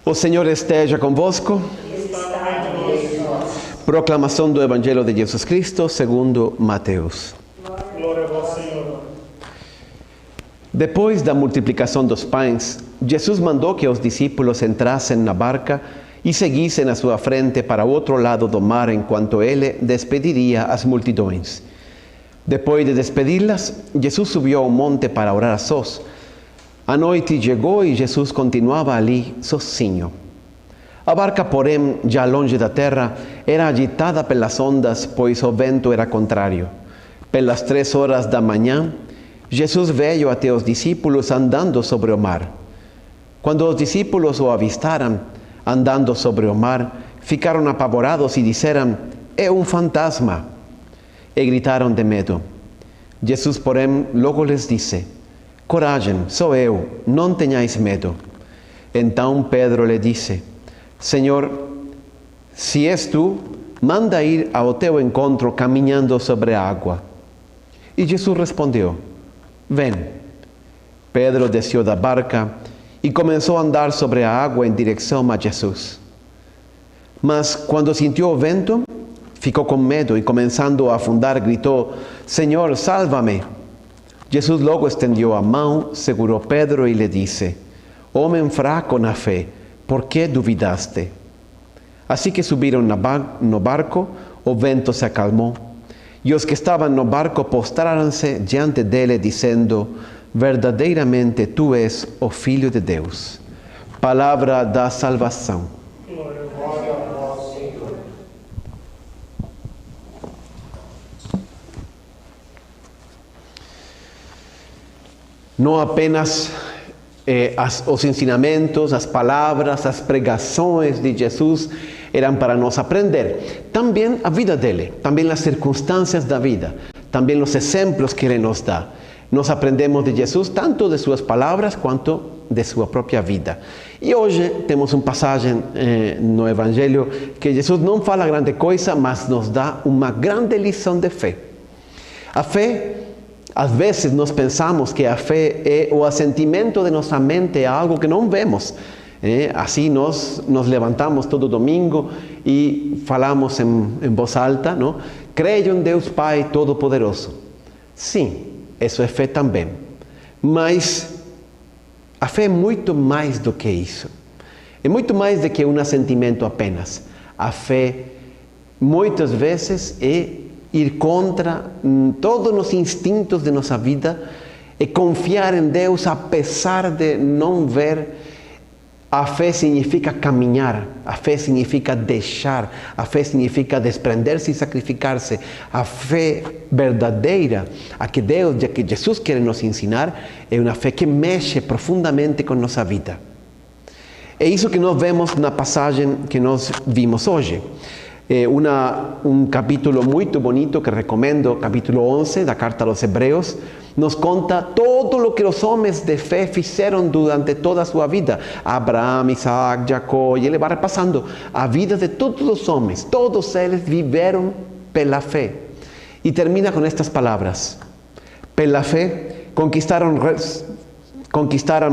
O Senhor esteja convosco. Proclamação do Evangelho de Jesus Cristo segundo Mateus. Glória a vós, Senhor. Depois da multiplicação dos pães, Jesus mandou que os discípulos entrassem na barca e seguissem à sua frente para o outro lado do mar, enquanto ele despediria as multidões. Depois de despedi-las, Jesus subiu ao monte para orar a sós. A noite chegou e Jesus continuava ali sozinho. A barca, porém, já longe da terra, era agitada pelas ondas, pois o vento era contrário. Pelas 3 horas da manhã, Jesus veio até os discípulos andando sobre o mar. Quando os discípulos o avistaram andando sobre o mar, ficaram apavorados e disseram: "É um fantasma!" E gritaram de medo. Jesus, porém, logo lhes disse: "Coragem, sou eu, não tenhais medo." Então Pedro lhe disse: "Senhor, se és tu, manda ir ao teu encontro caminhando sobre a água." E Jesus respondeu: "Vem." Pedro desceu da barca e começou a andar sobre a água em direção a Jesus. Mas quando sentiu o vento, ficou com medo e, começando a afundar, gritou: "Senhor, salva-me!" Jesus logo estendeu a mão, segurou Pedro e lhe disse: "Homem fraco na fé, por que duvidaste?" Assim que subiram no barco, o vento se acalmou, e os que estavam no barco postraram-se diante dele, dizendo: "Verdadeiramente tu és o Filho de Deus." Palavra da salvação. Glória a vós, Senhor. Não apenas os ensinamentos, as palavras, as pregações de Jesus eram para nós aprender. Também a vida dele, também as circunstâncias da vida, também os exemplos que ele nos dá. Nós aprendemos de Jesus tanto de suas palavras quanto de sua própria vida. E hoje temos uma passagem no Evangelho que Jesus não fala grande coisa, mas nos dá uma grande lição de fé. A fé, às vezes nós pensamos que a fé é o assentimento de nossa mente a algo que não vemos. Assim nós nos levantamos todo domingo e falamos em voz alta, não? "Creio em Deus Pai Todo-Poderoso." Sim, isso é fé também. Mas a fé é muito mais do que isso. É muito mais do que um assentimento apenas. A fé, muitas vezes, é ir contra todos os instintos de nossa vida e confiar em Deus apesar de não ver. A fé significa caminhar, a fé significa deixar, a fé significa desprender-se e sacrificar-se. A fé verdadeira, a que Deus e a que Jesus quer nos ensinar, é uma fé que mexe profundamente com nossa vida. É isso que nós vemos na passagem que nós vimos hoje. Um capítulo muito bonito que recomendo, capítulo 11 da Carta aos Hebreus, nos conta todo o que os homens de fé fizeram durante toda a sua vida. Abraão, Isaac, Jacó, e ele vai repassando a vida de todos os homens. Todos eles viveram pela fé. E termina com estas palavras: "Pela fé conquistaram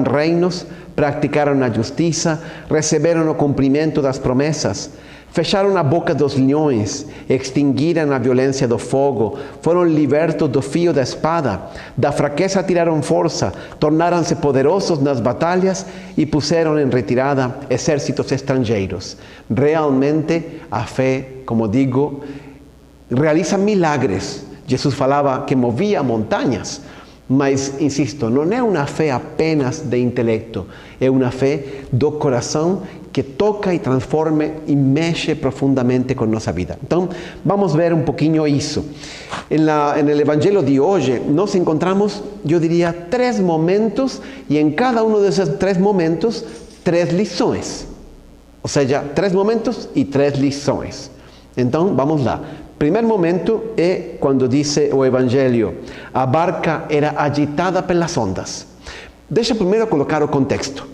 reinos, praticaram a justiça, receberam o cumprimento das promessas, fecharam a boca dos leões, extinguiram a violência do fogo, foram libertos do fio da espada, da fraqueza tiraram força, tornaram-se poderosos nas batalhas e puseram em retirada exércitos estrangeiros." Realmente a fé, como digo, realiza milagres. Jesus falava que movia montanhas. Mas, insisto, não é uma fé apenas de intelecto, é uma fé do coração que toca e transforma e mexe profundamente com nossa vida. Então, vamos ver um pouquinho isso. No Evangelho de hoje, nós encontramos, eu diria, 3 momentos, e em cada um desses 3 momentos, 3 lições. Ou seja, 3 momentos e 3 lições. Então, vamos lá. Primeiro momento é quando diz o Evangelho: a barca era agitada pelas ondas. Deixa primeiro colocar o contexto.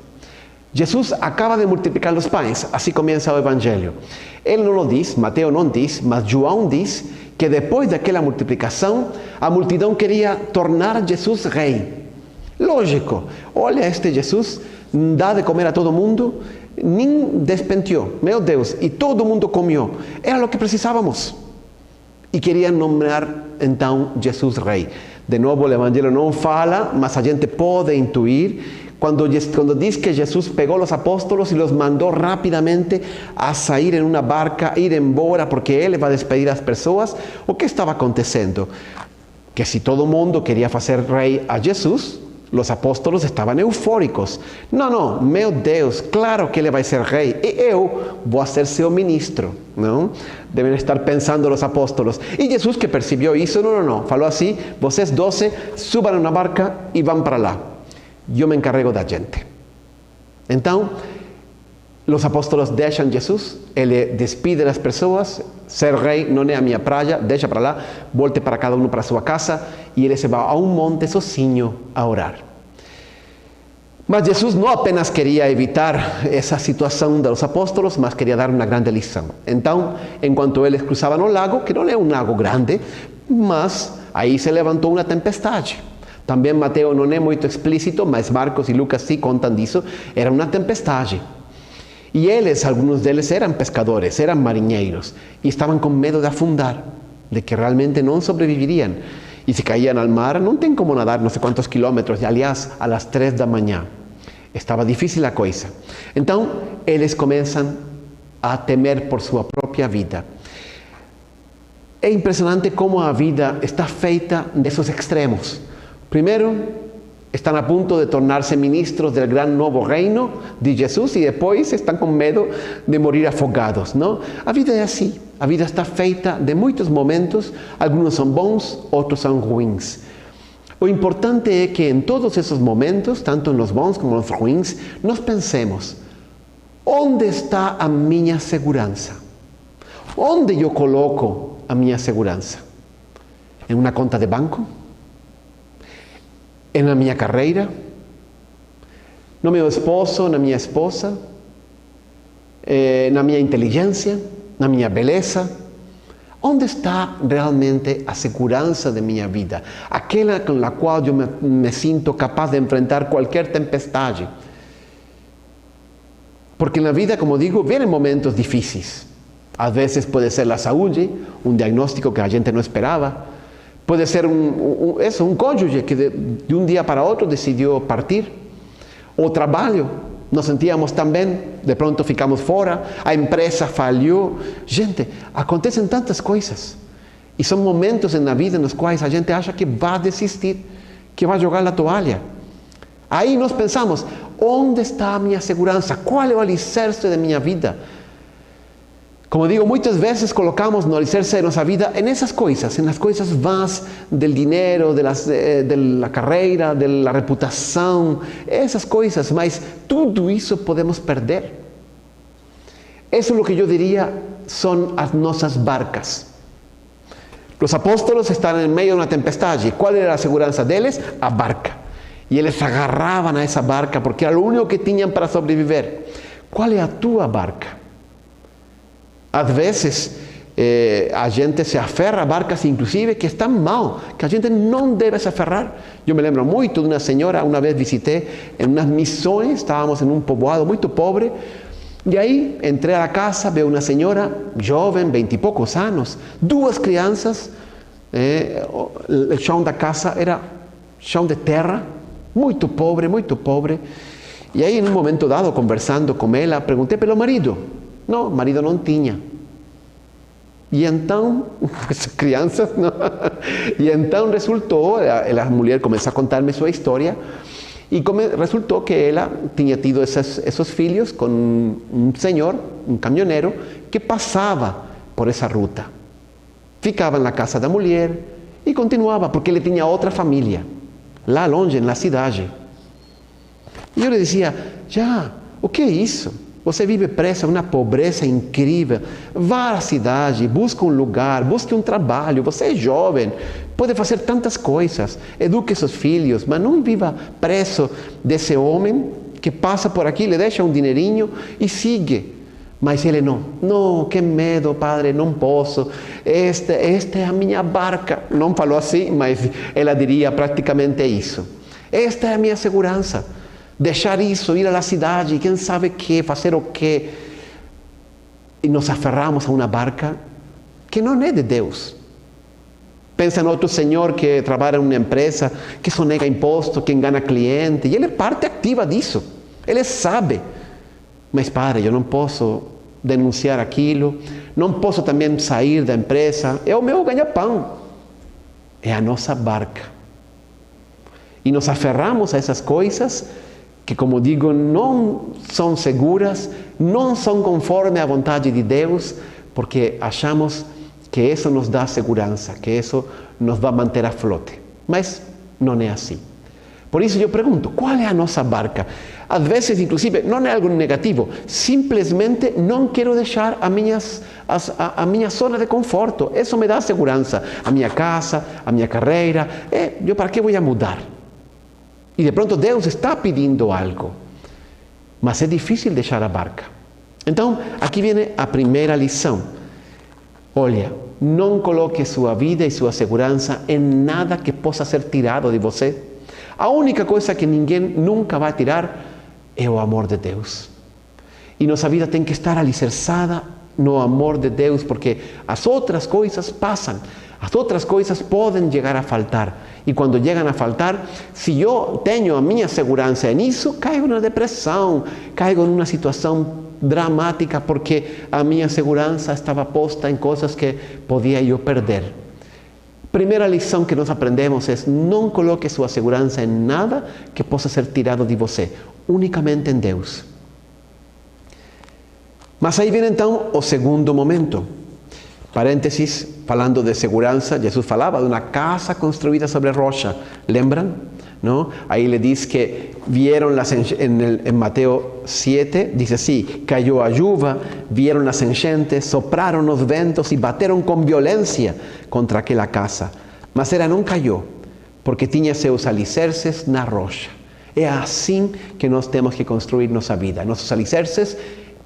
Jesus acaba de multiplicar os pães, assim começa o Evangelho. Ele não o diz, Mateus não diz, mas João diz que depois daquela multiplicação, a multidão queria tornar Jesus rei. Lógico, olha este Jesus, dá de comer a todo mundo, nem despenteou, meu Deus, e todo mundo comeu. Era o que precisávamos. E queriam nomear então Jesus rei. De novo, o Evangelho não fala, mas a gente pode intuir. Quando diz que Jesus pegou os apóstolos e los mandou rapidamente a sair em uma barca, ir embora, porque ele vai despedir as pessoas, o que estava acontecendo? Que se todo mundo queria fazer rei a Jesus, os apóstolos estavam eufóricos. Não, meu Deus, claro que ele vai ser rei, e eu vou ser seu ministro, não? Devem estar pensando os apóstolos. E Jesus, que percebeu isso, não, falou assim: vocês 12 subam na barca e vão para lá. Eu me encarrego da gente. Então, os apóstolos deixam Jesus, ele despide as pessoas, ser rei não é a minha praia, deixa para lá, volte para cada um para sua casa, e ele se vai a um monte sozinho a orar. Mas Jesus não apenas queria evitar essa situação dos apóstolos, mas queria dar uma grande lição. Então, enquanto eles cruzavam o lago, que não é um lago grande, mas aí se levantou uma tempestade. Também Mateus não é muito explícito, mas Marcos e Lucas sim contam disso. Era uma tempestade. E eles, alguns deles eram pescadores, eram marinheiros, e estavam com medo de afundar, de que realmente não sobreviviriam. E se caíam ao mar, não tem como nadar não sei quantos quilômetros, e aliás, às 3 da manhã. Estava difícil a coisa. Então, eles começam a temer por sua própria vida. É impressionante como a vida está feita desses extremos. Primeiro, estão a ponto de tornar-se ministros do grande novo reino de Jesus e depois estão com medo de morrer afogados, não? A vida é assim. A vida está feita de muitos momentos, alguns são bons, outros são ruins. O importante é que em todos esses momentos, tanto nos bons como nos ruins, nós pensemos: onde está a minha segurança? Onde eu coloco a minha segurança? Em uma conta de banco? Na minha carreira, no meu esposo, na minha esposa, na minha inteligência, na minha beleza? Onde está realmente a segurança de minha vida? Aquela com a qual eu me sinto capaz de enfrentar qualquer tempestade. Porque na vida, como digo, vêm momentos difíceis. Às vezes pode ser a saúde, um diagnóstico que a gente não esperava. Pode ser um cônjuge que de um dia para outro decidiu partir. O trabalho, nos sentíamos tão bem, de pronto ficamos fora, a empresa falhou. Gente, acontecem tantas coisas. E são momentos na vida nos quais a gente acha que vai desistir, que vai jogar a toalha. Aí nós pensamos: onde está a minha segurança? Qual é o alicerce da minha vida? Como digo, muitas vezes colocamos no alicerce de nossa vida nessas coisas, nas coisas vãs del dinheiro, da carreira, da reputação, essas coisas, mas tudo isso podemos perder. Isso é o que eu diria são as nossas barcas. Os apóstolos estão em meio de uma tempestade. Qual era a segurança deles? A barca. E eles agarravam a essa barca porque era o único que tinham para sobreviver. Qual é a tua barca? Às vezes, a gente se aferra a barcas, inclusive, que estão mal, que a gente não deve se aferrar. Eu me lembro muito de uma senhora, uma vez visitei em umas missões, estávamos em um povoado muito pobre, e aí entrei à casa, vi uma senhora jovem, 20 e poucos anos, 2 crianças, o chão da casa era chão de terra, muito pobre, e aí, em um momento dado, conversando com ela, perguntei pelo marido. Não, o marido não tinha. E então, as crianças, não. E então resultou, a mulher começou a contar-me sua história, e resultou que ela tinha tido esses filhos com um senhor, um caminhoneiro, que passava por essa ruta. Ficava na casa da mulher e continuava, porque ele tinha outra família, lá longe, na cidade. E eu lhe dizia: o que é isso? Você vive presa em uma pobreza incrível. Vá à cidade, busque um lugar, busque um trabalho. Você é jovem, pode fazer tantas coisas. Eduque seus filhos, mas não viva preso desse homem que passa por aqui, lhe deixa um dinheirinho e sigue. Mas ele não. Não, que medo, padre, não posso. Esta é a minha barca. Não falou assim, mas ela diria praticamente isso. Esta é a minha segurança. deixar isso, ir à cidade, quem sabe que, fazer o que, e nos aferramos a uma barca que não é de Deus. Pensa em outro senhor que trabalha em uma empresa, que sonega imposto, que engana cliente, e ele é parte ativa disso. Ele sabe, mas padre, eu não posso denunciar aquilo, não posso também sair da empresa, é o meu ganha-pão. É a nossa barca. E nos aferramos a essas coisas que, como digo, não são seguras, não são conforme à vontade de Deus, porque achamos que isso nos dá segurança, que isso nos vai manter a flote. Mas não é assim. Por isso eu pergunto, qual é a nossa barca? Às vezes, inclusive, não é algo negativo, simplesmente não quero deixar a minha zona de conforto. Isso me dá segurança. A minha casa, a minha carreira. Eu para que vou mudar? E de pronto Deus está pedindo algo. Mas é difícil deixar a barca. Então, aqui vem a primeira lição. Olha, não coloque sua vida e sua segurança em nada que possa ser tirado de você. A única coisa que ninguém nunca vai tirar é o amor de Deus. E nossa vida tem que estar alicerçada no amor de Deus, porque as outras coisas passam. As outras coisas podem chegar a faltar. E quando chegam a faltar, se eu tenho a minha segurança nisso, caigo na depressão, caigo numa situação dramática, porque a minha segurança estava posta em coisas que podia eu perder. Primeira lição que nós aprendemos é: não coloque sua segurança em nada que possa ser tirado de você, unicamente em Deus. Mas aí vem então o segundo momento. Parênteses, falando de segurança, Jesus falava de uma casa construída sobre rocha, lembram? ¿No? Ahí le dice que vieron en Mateo 7, dice así: cayó a lluvia, vieron las enchentes, sopraron los ventos y bateron con violencia contra aquella casa. Mas ela não cayó, porque tinha seus alicerces na rocha. É assim que nós temos que construir nossa vida. Nossos alicerces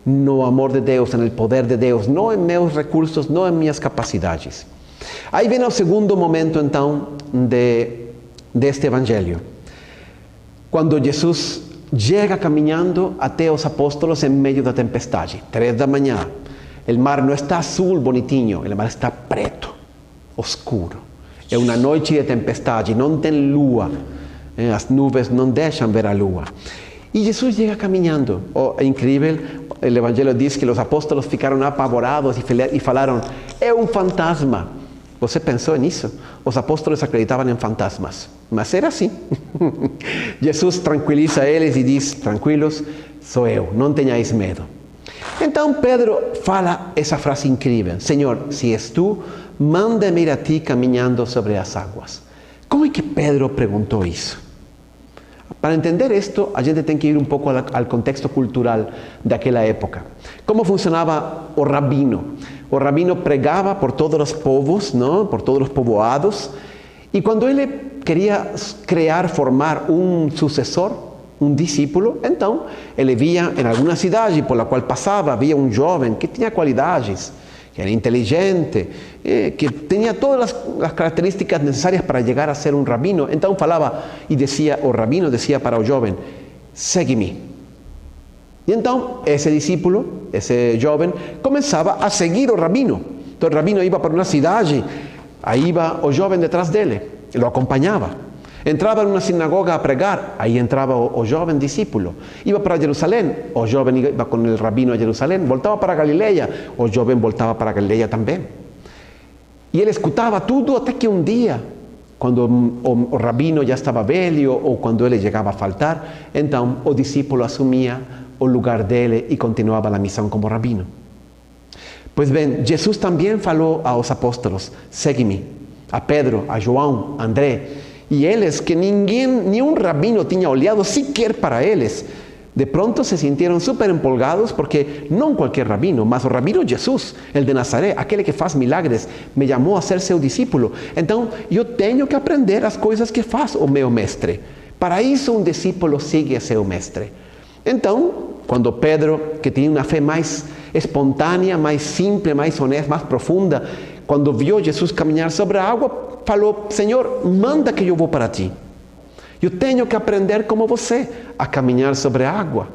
no amor de Deus, no poder de Deus, não em meus recursos, não em minhas capacidades. Aí vem o segundo momento, então, deste evangelho. Quando Jesus chega caminhando até os apóstolos em meio da tempestade, 3 da manhã, o mar não está azul, bonitinho, o mar está preto, oscuro. É uma noite de tempestade, não tem lua, as nuvens não deixam ver a lua. E Jesus chega caminhando. É incrível, o evangelho diz que os apóstolos ficaram apavorados e falaram: é um fantasma. Você pensou nisso? Os apóstolos acreditavam em fantasmas, mas era assim. Jesus tranquiliza eles e diz: tranquilos, sou eu, não tenhais medo. Então Pedro fala essa frase incrível: Senhor, se és tu, manda-me ir a ti caminhando sobre as águas. Como é que Pedro perguntou isso? Para entender isto, a gente tem que ir um pouco ao contexto cultural daquela época. Como funcionava o rabino? O rabino pregava por todos os povos, não? Por todos os povoados, e quando ele queria formar um sucessor, um discípulo, então ele via em alguma cidade por la qual passava, havia um jovem que tinha qualidades, que era inteligente, que tinha todas as características necessárias para chegar a ser um rabino. Então falava e dizia, o rabino dizia para o jovem: segue-me. E então esse discípulo, esse jovem, começava a seguir o rabino. Então o rabino ia para uma cidade, aí ia o jovem detrás dele, lo acompanhava. Entrava numa sinagoga a pregar, aí entrava o jovem discípulo. Iba para Jerusalém, o jovem iba com o rabino a Jerusalém. Voltava para Galileia, o jovem voltava para Galileia também. E ele escutava tudo até que um dia, quando o rabino já estava velho ou quando ele chegava a faltar, então o discípulo assumia o lugar dele e continuava a missão como rabino. Pois bem, Jesus também falou aos apóstolos: segue-me. A Pedro, a João, a André. E eles, que nenhum rabino tinha olhado sequer para eles, de pronto se sintieron súper empolgados, porque não qualquer rabino, mas o rabino Jesus, el de Nazaré, aquele que faz milagres, me chamou a ser seu discípulo. Então, eu tenho que aprender as coisas que faz o meu mestre. Para isso, um discípulo sigue a seu mestre. Então, quando Pedro, que tinha uma fé mais espontânea, mais simples, mais honesta, mais profunda, quando viu Jesus caminhar sobre a água, falou: Senhor, manda que eu vou para ti. Eu tenho que aprender como você a caminhar sobre a água.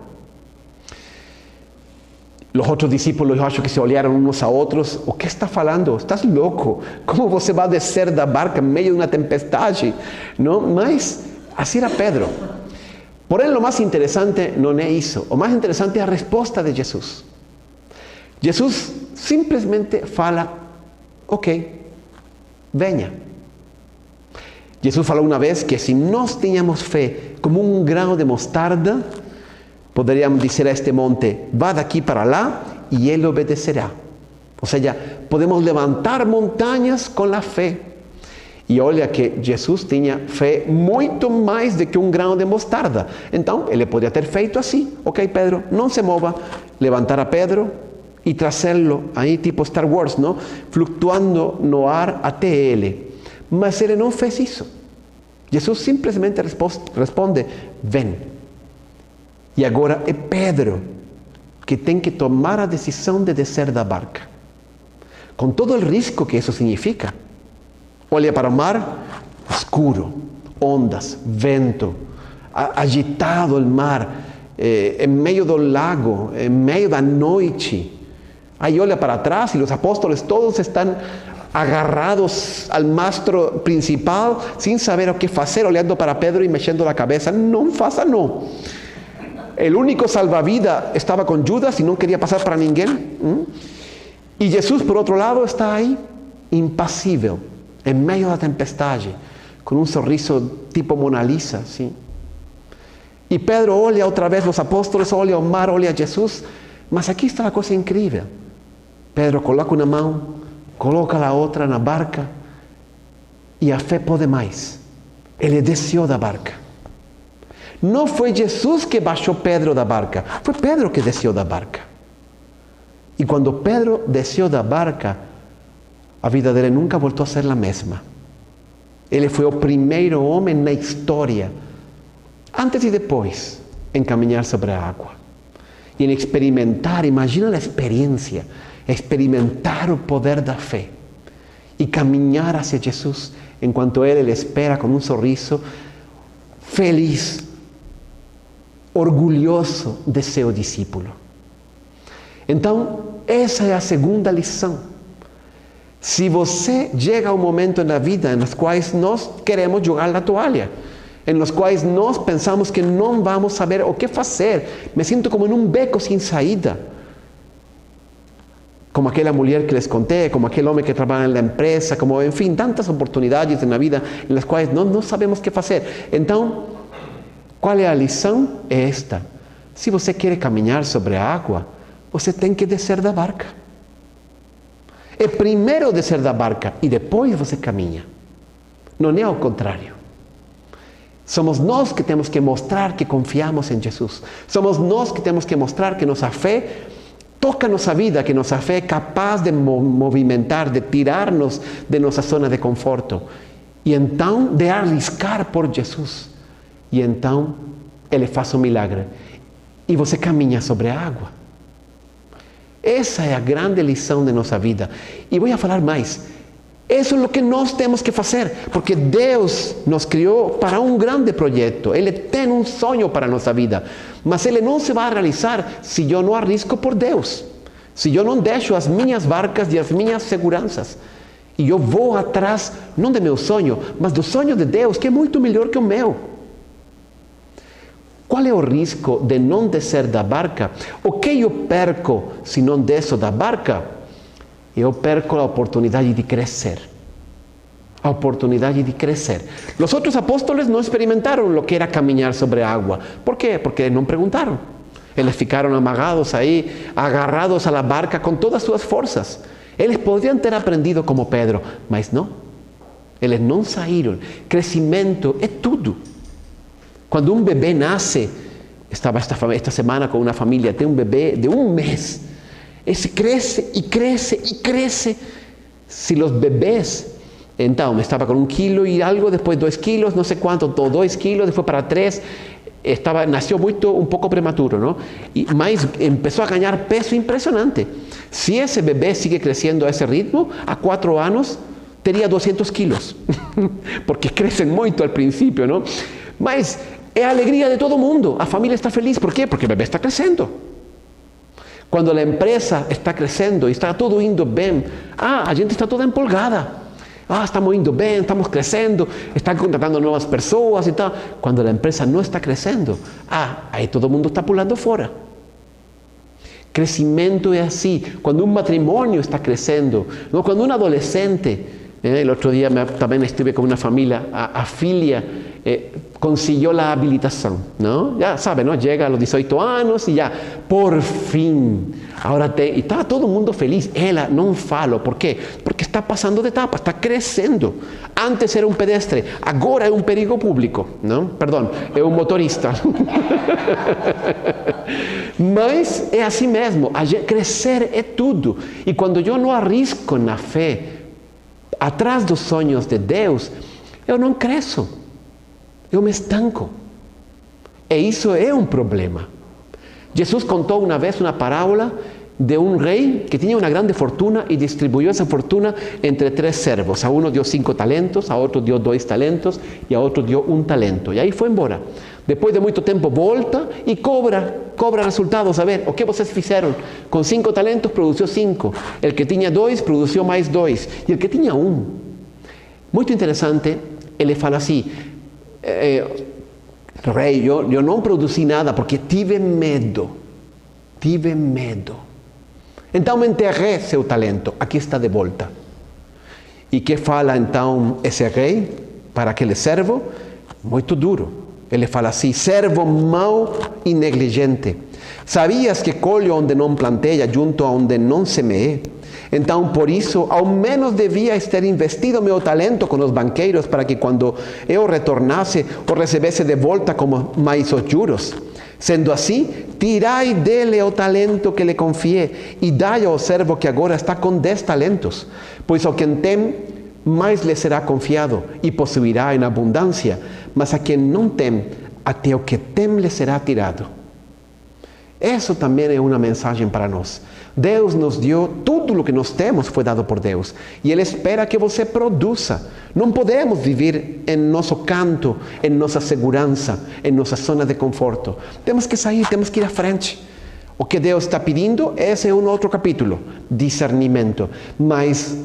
Os outros discípulos, eu acho que se olharam uns a outros. O que está falando? Estás louco? Como você vai descer da barca em meio de uma tempestade? Não? Mas assim era Pedro. Porém, o mais interessante não é isso. O mais interessante é a resposta de Jesus. Jesus simplesmente fala, ok, venha. Jesus falou uma vez que se nós tínhamos fé como um grão de mostarda, poderíamos dizer a este monte, vá daqui para lá, e ele obedecerá. Ou seja, podemos levantar montanhas com a fé. E olha que Jesus tinha fé muito mais do que um grão de mostarda. Então, ele podia ter feito assim. Ok, Pedro, não se mova. Levantar a Pedro e trazê-lo aí tipo Star Wars, não? Flutuando no ar até ele. Mas ele não fez isso. Jesus simplesmente responde, vem. E agora é Pedro que tem que tomar a decisão de descer da barca. Com todo o risco que isso significa. Olha para o mar, escuro, ondas, vento, agitado o mar, em meio do lago, em meio da noite. Aí olha para trás e os apóstolos todos estão agarrados ao mastro principal, sem saber o que fazer, olhando para Pedro e mexendo a cabeça. Não faça não. O único salva-vida estava com Judas e não queria passar para ninguém. E Jesus, por outro lado, está aí, impassível, em meio da tempestade, com um sorriso tipo Mona Lisa, sim. E Pedro olha outra vez, os apóstolos olham o mar, olha Jesus, mas aqui está a coisa incrível. Pedro coloca uma mão, coloca a outra na barca, e a fé pode mais. Ele desceu da barca. Não foi Jesus que baixou Pedro da barca, foi Pedro que desceu da barca. E quando Pedro desceu da barca, a vida dele nunca voltou a ser a mesma. Ele foi o primeiro homem na história, antes e depois, em caminhar sobre a água. E em experimentar, imagina a experiência, experimentar o poder da fé. E caminhar hacia Jesus, enquanto ele espera com um sorriso, feliz, orgulhoso de seu discípulo. Então, essa é a segunda lição. Se você chega a um momento na vida nos quais nós queremos jogar a toalha, em los quais nós pensamos que não vamos saber o que fazer, me sinto como em um beco sem saída, como aquela mulher que les contei, como aquele homem que trabalha na empresa, como, enfim, tantas oportunidades na vida em las quais não sabemos o que fazer. Então, qual é a lição? É esta. Se você quer caminhar sobre a água, você tem que descer da barca. É primeiro descer da barca e depois você caminha. Não é ao contrário. Somos nós que temos que mostrar que confiamos em Jesus. Somos nós que temos que mostrar que nossa fé toca nossa vida, que nossa fé é capaz de movimentar, de tirar-nos de nossa zona de conforto. E então de arriscar por Jesus. E então Ele faz um milagre. E você caminha sobre a água. Essa é a grande lição de nossa vida. E vou falar mais. Isso é o que nós temos que fazer. Porque Deus nos criou para um grande projeto. Ele tem um sonho para a nossa vida. Mas ele não se vai realizar se eu não arrisco por Deus. Se eu não deixo as minhas barcas e as minhas seguranças. E eu vou atrás, não do meu sonho, mas do sonho de Deus, que é muito melhor que o meu. Qual é o risco de não descer da barca? O que eu perco se não desço da barca? Eu perco a oportunidade de crescer. A oportunidade de crescer. Os outros apóstolos não experimentaram o que era caminhar sobre a água. Por quê? Porque não perguntaram. Eles ficaram amagados aí, agarrados à barca com todas as suas forças. Eles poderiam ter aprendido como Pedro, mas não. Eles não saíram. Crescimento é tudo. Quando um bebê nasce, estava esta semana com uma família, tem um bebê de 1 mês. Esse cresce e cresce e cresce. Se os bebês, então, estava com 1 quilo e algo, depois 2 quilos, não sei quanto, 2 quilos, depois para 3, nasceu um pouco prematuro, não? Mas começou a ganhar peso impressionante. Se esse bebê sigue crescendo a esse ritmo, a 4 anos, teria 200 quilos. Porque crescem muito ao princípio, não? Mas é a alegria de todo mundo. A família está feliz. Por quê? Porque o bebê está crescendo. Quando a empresa está crescendo e está tudo indo bem, a gente está toda empolgada. Estamos indo bem, estamos crescendo, estão contratando novas pessoas e tal. Quando a empresa não está crescendo, aí todo mundo está pulando fora. Crescimento é assim. Quando um matrimônio está crescendo, não? Quando um adolescente, o outro dia também estive com uma família, a filha consiguió la habilitación, ¿no? Ya sabe, ¿no? Llega a los 18 años y ya, por fin, y está todo el mundo feliz. Ella no fala, ¿por qué? Porque está pasando de etapa, está creciendo. Antes era un pedestre, ahora es un perigo público, ¿no? Perdón, es un motorista. Mas é assim mesmo, crescer é tudo. E quando eu não arrisco na fé, atrás dos sonhos de Deus, eu não cresço. Eu me estanco. E isso é um problema. Jesus contou uma vez uma parábola de um rei que tinha uma grande fortuna e distribuiu essa fortuna entre 3 servos. A um deu 5 talentos, a outro deu 2 talentos e a outro deu 1 talento. E aí foi embora. Depois de muito tempo volta e cobra resultados. A ver, o que vocês fizeram? Com 5 talentos produziu 5. El que tinha 2 produziu mais 2. E el que tinha 1. Muito interessante, ele fala assim: rei, eu não produzi nada porque tive medo. Tive medo. Então enterrei seu talento. Aqui está de volta. E que fala então esse rei para aquele servo? Muito duro. Ele fala assim: servo mau e negligente. Sabias que colho onde não plantei, junto onde não semeei? Então, por isso, ao menos devia ter investido meu talento com os banqueiros, para que quando eu retornasse, o recebesse de volta como mais os juros. Sendo assim, tirai dele o talento que lhe confiei e dai ao servo que agora está com 10 talentos. Pois ao quem tem, mais lhe será confiado e possuirá em abundância, mas a quem não tem, até o que tem lhe será tirado. Isso também é uma mensagem para nós. Deus nos deu, tudo o que nós temos foi dado por Deus. E Ele espera que você produza. Não podemos viver em nosso canto, em nossa segurança, em nossa zona de conforto. Temos que sair, temos que ir à frente. O que Deus está pedindo, esse é um outro capítulo, discernimento. Mas,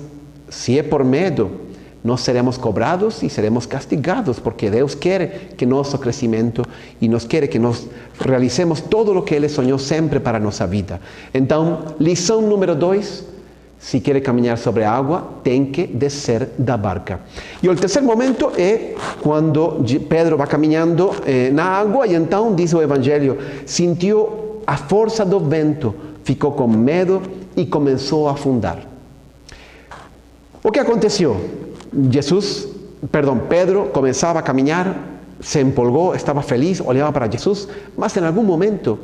se é por medo, nós seremos cobrados e seremos castigados, porque Deus quer que nosso crescimento e nos quer que nós realicemos todo o que Ele sonhou sempre para a nossa vida. Então, lição número 2, se quer caminhar sobre a água, tem que descer da barca. E o terceiro momento é quando Pedro vai caminhando na água e então, diz o Evangelho, sentiu a força do vento, ficou com medo e começou a afundar. O que aconteceu? Pedro começava a caminhar, se empolgou, estava feliz, olhava para Jesus, mas em algum momento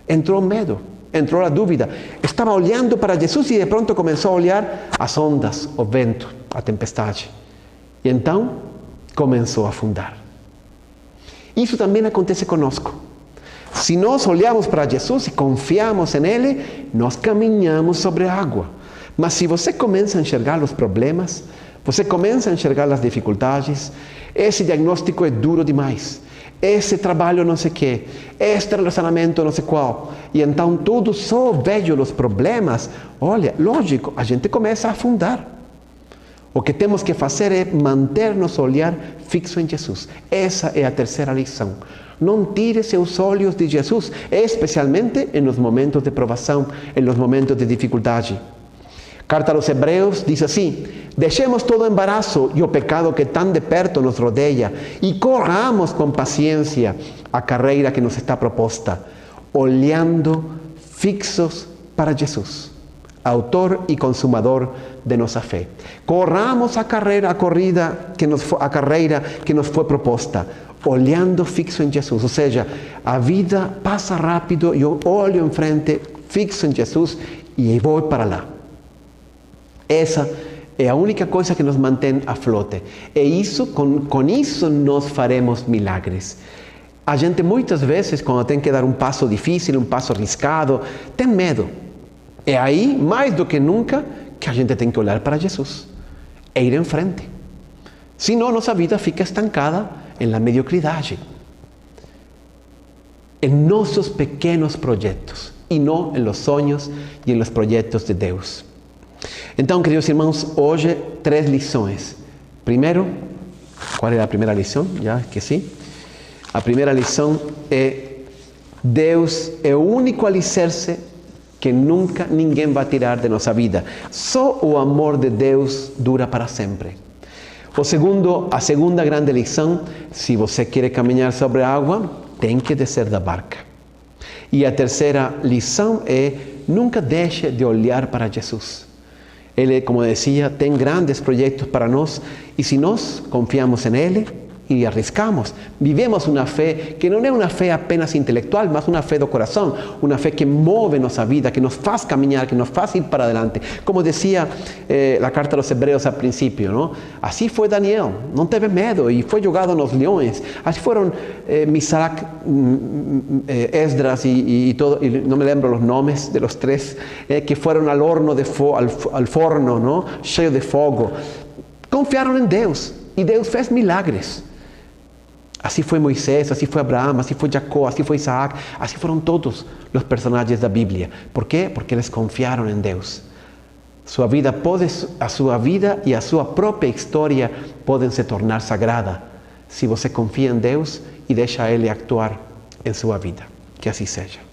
entrou medo, entrou a dúvida. Estava olhando para Jesus e de pronto começou a olhar as ondas, o vento, a tempestade. E então começou a afundar. Isso também acontece conosco. Se nós olhamos para Jesus e confiamos nele, nós caminhamos sobre a água. Mas se você começa a enxergar os problemas, você começa a enxergar as dificuldades, esse diagnóstico é duro demais, esse trabalho não sei o que, este relacionamento não sei qual, e então tudo só vejo os problemas, olha, lógico, a gente começa a afundar. O que temos que fazer é manter nosso olhar fixo em Jesus. Essa é a terceira lição. Não tire seus olhos de Jesus, especialmente nos momentos de provação, nos momentos de dificuldade. Carta aos Hebreus diz assim: deixemos todo o embaraço e o pecado que tão de perto nos rodeia e corramos com paciência a carreira que nos está proposta, olhando fixos para Jesus, autor e consumador de nossa fé. Corramos a carreira que nos foi proposta, olhando fixo em Jesus. Ou seja, a vida passa rápido e eu olho em frente, fixo em Jesus e vou para lá. Essa é a única coisa que nos mantém a flote. E isso, com isso nós faremos milagres. A gente muitas vezes, quando tem que dar um passo difícil, um passo arriscado, tem medo. É aí, mais do que nunca, que a gente tem que olhar para Jesus e ir em frente. Senão, nossa vida fica estancada em la mediocridade, em nossos pequenos projetos e não em los sonhos e em los projetos de Deus. Então, queridos irmãos, hoje 3 lições. Primeiro, qual é a primeira lição? Já esqueci. A primeira lição é: Deus é o único alicerce que nunca ninguém vai tirar de nossa vida. Só o amor de Deus dura para sempre. A segunda grande lição: se você quer caminhar sobre a água, tem que descer da barca. E a terceira lição é: nunca deixe de olhar para Jesus. Ele, como dizia, tem grandes projetos para nós, e se nós confiamos em Ele e arriscamos, vivemos uma fé que não é uma fé apenas intelectual, mas uma fé do coração, uma fé que move nossa vida, que nos faz caminhar, que nos faz ir para adelante. Como dizia a carta aos Hebreus al princípio, não? Assim foi Daniel, não teve medo e foi jogado nos leões. Assim foram Misac, Esdras e todo, e não me lembro os nomes de los 3, que foram al horno al forno, não? Cheio de fogo. Confiaram em Deus e Deus fez milagres. Assim foi Moisés, assim foi Abraão, assim foi Jacó, assim foi Isaac, assim foram todos os personagens da Bíblia. Por quê? Porque eles confiaram em Deus. A sua vida e a sua própria história podem se tornar sagrada se você confia em Deus e deixa Ele actuar em sua vida. Que assim seja.